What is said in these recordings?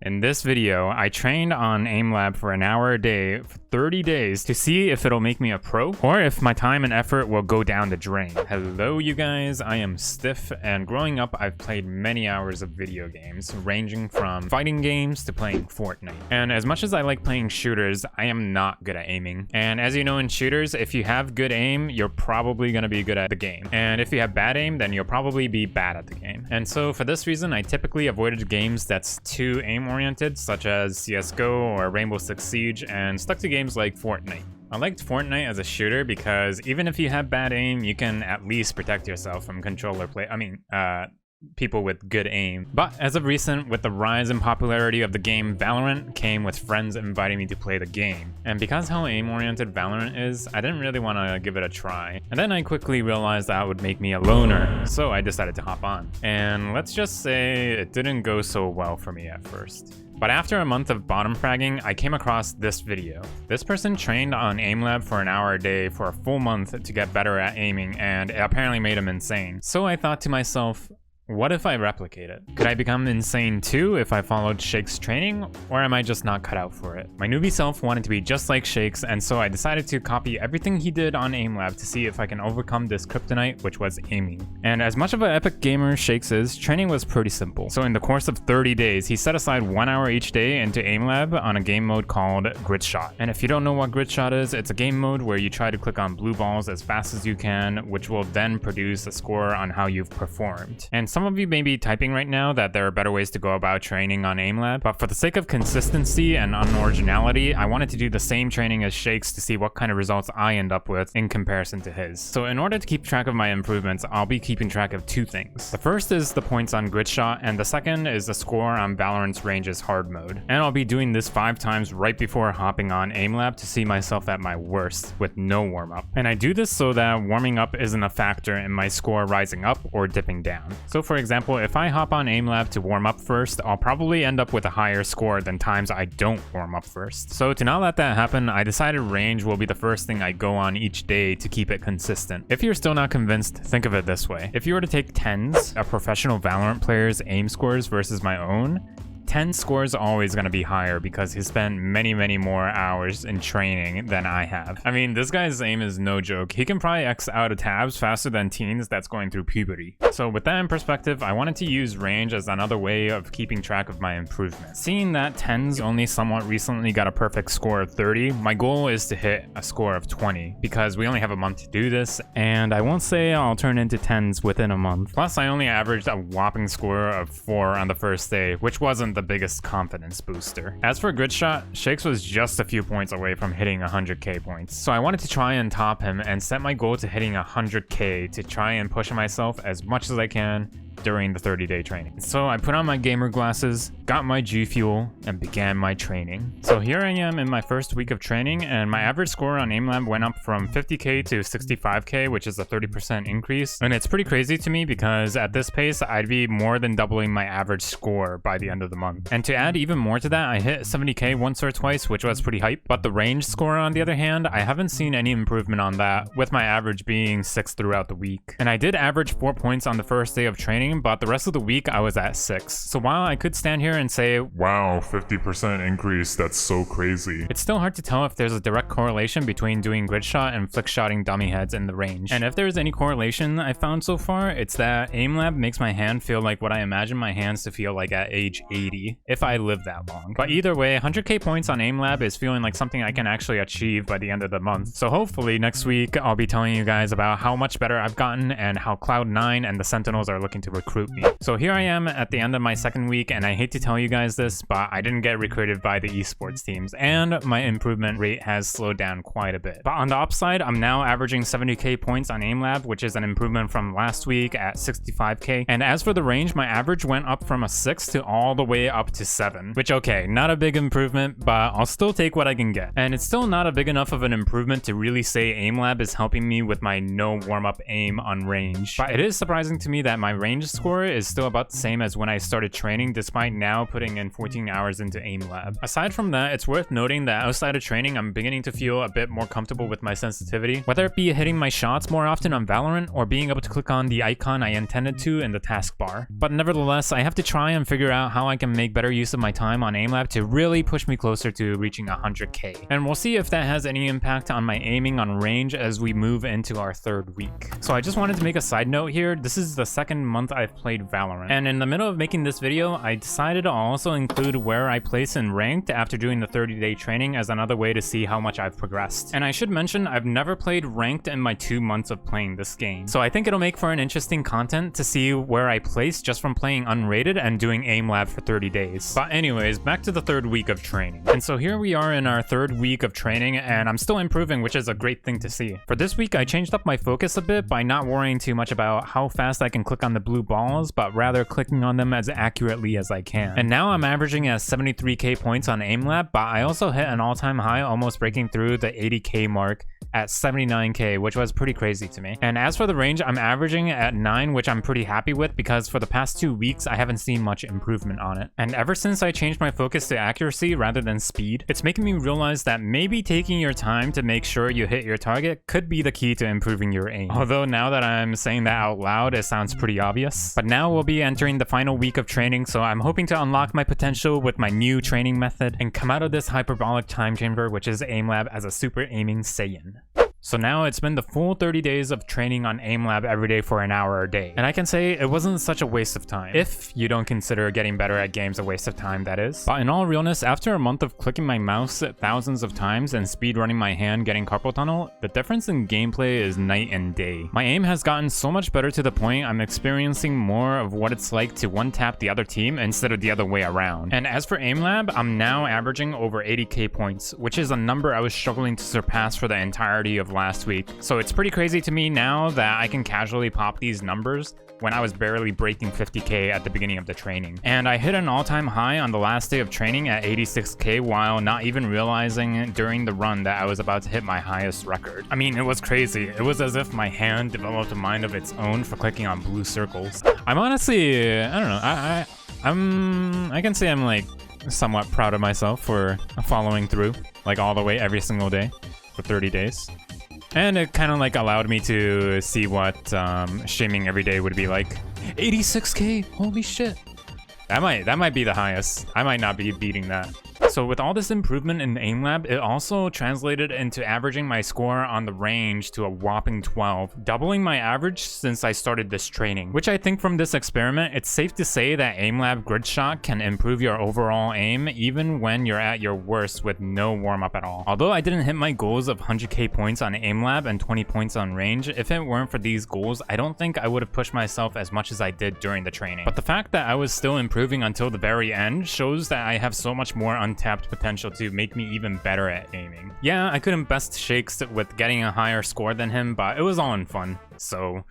In this video, I trained on AimLab for an hour a day for 30 days to see if it'll make me a pro or if my time and effort will go down the drain. Hello you guys, I am Stiff, and growing up I've played many hours of video games, ranging from fighting games to playing Fortnite. And as much as I like playing shooters, I am not good at aiming. And as you know, in shooters, if you have good aim, you're probably gonna be good at the game. And if you have bad aim, then you'll probably be bad at the game. And so for this reason, I typically avoided games that's too aim-oriented, such as CSGO or Rainbow Six Siege, and stuck to games like Fortnite. I liked Fortnite as a shooter because even if you have bad aim, you can at least protect yourself from people with good aim. But as of recent, with the rise in popularity of the game Valorant, came with friends inviting me to play the game. And because how aim-oriented Valorant is, I didn't really want to give it a try. And then I quickly realized that would make me a loner, so I decided to hop on. And let's just say it didn't go so well for me at first. But after a month of bottom fragging, I came across this video. This person trained on AimLab for an hour a day for a full month to get better at aiming, and it apparently made him insane. So I thought to myself, what if I replicate it? Could I become insane too if I followed Shake's training, or am I just not cut out for it? My newbie self wanted to be just like Shake's, and so I decided to copy everything he did on AimLab to see if I can overcome this kryptonite, which was aiming. And as much of an epic gamer Shake's is, training was pretty simple. So in the course of 30 days, he set aside 1 hour each day into AimLab on a game mode called Grid Shot. And if you don't know what Grid Shot is, it's a game mode where you try to click on blue balls as fast as you can, which will then produce a score on how you've performed. And some of you may be typing right now that there are better ways to go about training on AimLab, but for the sake of consistency and unoriginality, I wanted to do the same training as Shake's to see what kind of results I end up with in comparison to his. So in order to keep track of my improvements, I'll be keeping track of two things. The first is the points on Grid Shot, and the second is the score on Valorant's Ranges hard mode. And I'll be doing this 5 times right before hopping on AimLab to see myself at my worst with no warm-up. And I do this so that warming up isn't a factor in my score rising up or dipping down. So for example, if I hop on AimLab to warm up first, I'll probably end up with a higher score than times I don't warm up first. So to not let that happen, I decided range will be the first thing I go on each day to keep it consistent. If you're still not convinced, think of it this way. If you were to take 10s, a professional Valorant player's aim scores versus my own, 10 score is always going to be higher because he spent many more hours in training than I have. I mean, this guy's aim is no joke. He can probably X out of tabs faster than teens that's going through puberty. So with that in perspective, I wanted to use range as another way of keeping track of my improvement. Seeing that 10s only somewhat recently got a perfect score of 30, my goal is to hit a score of 20 because we only have a month to do this, and I won't say I'll turn into 10s within a month. Plus, I only averaged a whopping score of 4 on the first day, which wasn't the biggest confidence booster. As for Grid Shot, Shakes was just a few points away from hitting 100k points. So I wanted to try and top him and set my goal to hitting 100k to try and push myself as much as I can during the 30-day training. So I put on my gamer glasses, got my G Fuel, and began my training. So here I am in my first week of training, and my average score on AimLab went up from 50k to 65k, which is a 30% increase. And it's pretty crazy to me because at this pace, I'd be more than doubling my average score by the end of the month. And to add even more to that, I hit 70k once or twice, which was pretty hype. But the range score, on the other hand, I haven't seen any improvement on that, with my average being 6 throughout the week. And I did average 4 points on the first day of training, but the rest of the week I was at 6. So while I could stand here and say, wow, 50% increase, that's so crazy, it's still hard to tell if there's a direct correlation between doing Grid Shot and flick shotting dummy heads in the range. And if there's any correlation I found so far, it's that AimLab makes my hand feel like what I imagine my hands to feel like at age 80, if I live that long. But either way, 100k points on AimLab is feeling like something I can actually achieve by the end of the month. So hopefully next week I'll be telling you guys about how much better I've gotten and how Cloud9 and the Sentinels are looking to recruit me. So here I am at the end of my second week, and I hate to tell you guys this, but I didn't get recruited by the esports teams, and my improvement rate has slowed down quite a bit. But on the upside, I'm now averaging 70k points on AimLab, which is an improvement from last week at 65k. And as for the range, my average went up from a 6 to all the way up to 7, which okay, not a big improvement, but I'll still take what I can get. And it's still not a big enough of an improvement to really say AimLab is helping me with my no warm-up aim on range. But it is surprising to me that my range score is still about the same as when I started training, despite now putting in 14 hours into AimLab. Aside from that, it's worth noting that outside of training, I'm beginning to feel a bit more comfortable with my sensitivity, whether it be hitting my shots more often on Valorant or being able to click on the icon I intended to in the taskbar. But nevertheless, I have to try and figure out how I can make better use of my time on AimLab to really push me closer to reaching 100k. And we'll see if that has any impact on my aiming on range as we move into our third week. So I just wanted to make a side note here. This is the second month I've played Valorant, and in the middle of making this video, I decided to also include where I place in ranked after doing the 30-day training as another way to see how much I've progressed. And I should mention, I've never played ranked in my 2 months of playing this game, so I think it'll make for an interesting content to see where I place just from playing unrated and doing AimLab for 30 days. But anyways, back to the third week of training. And so here we are in our third week of training, and I'm still improving, which is a great thing to see. For this week, I changed up my focus a bit by not worrying too much about how fast I can click on the blue balls, but rather clicking on them as accurately as I can. And now I'm averaging at 73k points on AimLab, but I also hit an all-time high, almost breaking through the 80k mark at 79k, which was pretty crazy to me. And as for the range, I'm averaging at 9, which I'm pretty happy with because for the past 2 weeks, I haven't seen much improvement on it. And ever since I changed my focus to accuracy rather than speed, it's making me realize that maybe taking your time to make sure you hit your target could be the key to improving your aim. Although now that I'm saying that out loud, it sounds pretty obvious. But now we'll be entering the final week of training, so I'm hoping to unlock my potential with my new training method and come out of this hyperbolic time chamber, which is AimLab, as a super aiming Saiyan. So now it's been the full 30 days of training on AimLab every day for an hour a day. And I can say it wasn't such a waste of time. If you don't consider getting better at games a waste of time, that is. But in all realness, after a month of clicking my mouse thousands of times and speedrunning my hand getting carpal tunnel, the difference in gameplay is night and day. My aim has gotten so much better to the point I'm experiencing more of what it's like to one-tap the other team instead of the other way around. And as for AimLab, I'm now averaging over 80k points, which is a number I was struggling to surpass for the entirety of last week. So it's pretty crazy to me now that I can casually pop these numbers when I was barely breaking 50k at the beginning of the training. And I hit an all-time high on the last day of training at 86k while not even realizing during the run that I was about to hit my highest record. I mean, it was crazy. It was as if my hand developed a mind of its own for clicking on blue circles. I'm honestly, I don't know, I can say I'm like somewhat proud of myself for following through like all the way every single day for 30 days. And it kind of like allowed me to see what streaming every day would be like. 86k, holy shit. That might be the highest. I might not be beating that. So with all this improvement in AimLab, it also translated into averaging my score on the range to a whopping 12, doubling my average since I started this training. Which I think from this experiment, it's safe to say that AimLab grid shot can improve your overall aim even when you're at your worst with no warm-up at all. Although I didn't hit my goals of 100k points on AimLab and 20 points on range, if it weren't for these goals, I don't think I would have pushed myself as much as I did during the training. But the fact that I was still improving until the very end shows that I have so much more untapped potential to make me even better at aiming. Yeah, I couldn't best Shakes with getting a higher score than him, but it was all in fun. So,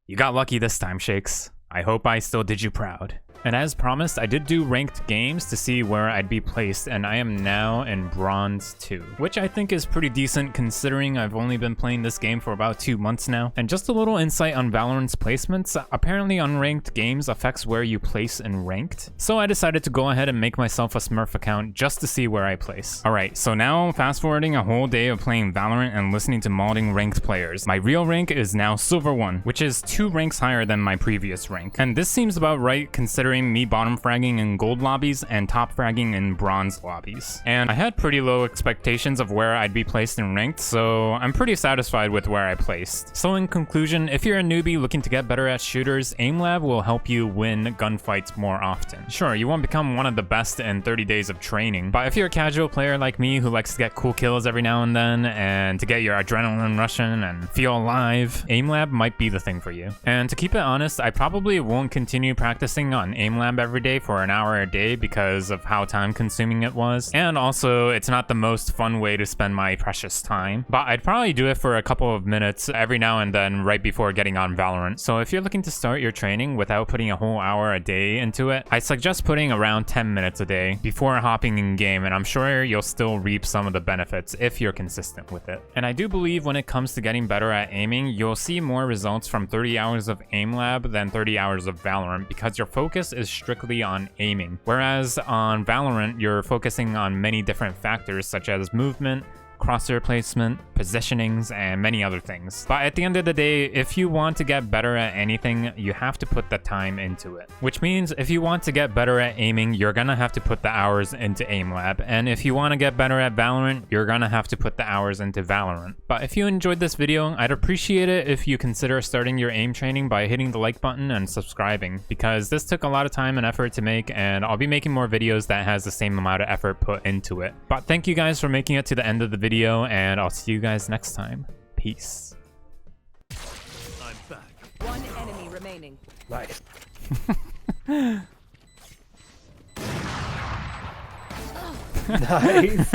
you got lucky this time, Shakes. I hope I still did you proud. And as promised, I did do ranked games to see where I'd be placed, and I am now in Bronze 2, which I think is pretty decent considering I've only been playing this game for about 2 months now. And just a little insight on Valorant's placements, apparently unranked games affects where you place in ranked, so I decided to go ahead and make myself a Smurf account just to see where I place. Alright, so now fast forwarding a whole day of playing Valorant and listening to modding ranked players, my real rank is now Silver 1, which is 2 ranks higher than my previous rank. And this seems about right considering me bottom fragging in gold lobbies and top fragging in bronze lobbies. And I had pretty low expectations of where I'd be placed in ranked, so I'm pretty satisfied with where I placed. So in conclusion, if you're a newbie looking to get better at shooters, AimLab will help you win gunfights more often. Sure, you won't become one of the best in 30 days of training, but if you're a casual player like me who likes to get cool kills every now and then and to get your adrenaline rushing and feel alive, AimLab might be the thing for you. And to keep it honest, I probably won't continue practicing on AimLab every day for an hour a day because of how time consuming it was. And also, it's not the most fun way to spend my precious time. But I'd probably do it for a couple of minutes every now and then right before getting on Valorant. So if you're looking to start your training without putting a whole hour a day into it, I suggest putting around 10 minutes a day before hopping in game, and I'm sure you'll still reap some of the benefits if you're consistent with it. And I do believe when it comes to getting better at aiming, you'll see more results from 30 hours of AimLab than 30 hours of Valorant because your focus is strictly on aiming. Whereas on Valorant, you're focusing on many different factors such as movement, crosshair placement, positionings, and many other things. But at the end of the day, if you want to get better at anything, you have to put the time into it. Which means if you want to get better at aiming, you're gonna have to put the hours into AimLab. And if you want to get better at Valorant, you're gonna have to put the hours into Valorant. But if you enjoyed this video, I'd appreciate it if you consider starting your aim training by hitting the like button and subscribing, because this took a lot of time and effort to make, and I'll be making more videos that has the same amount of effort put into it. But thank you guys for making it to the end of the video, and I'll see you guys next time. Peace. I'm back. One enemy remaining. Nice. Nice.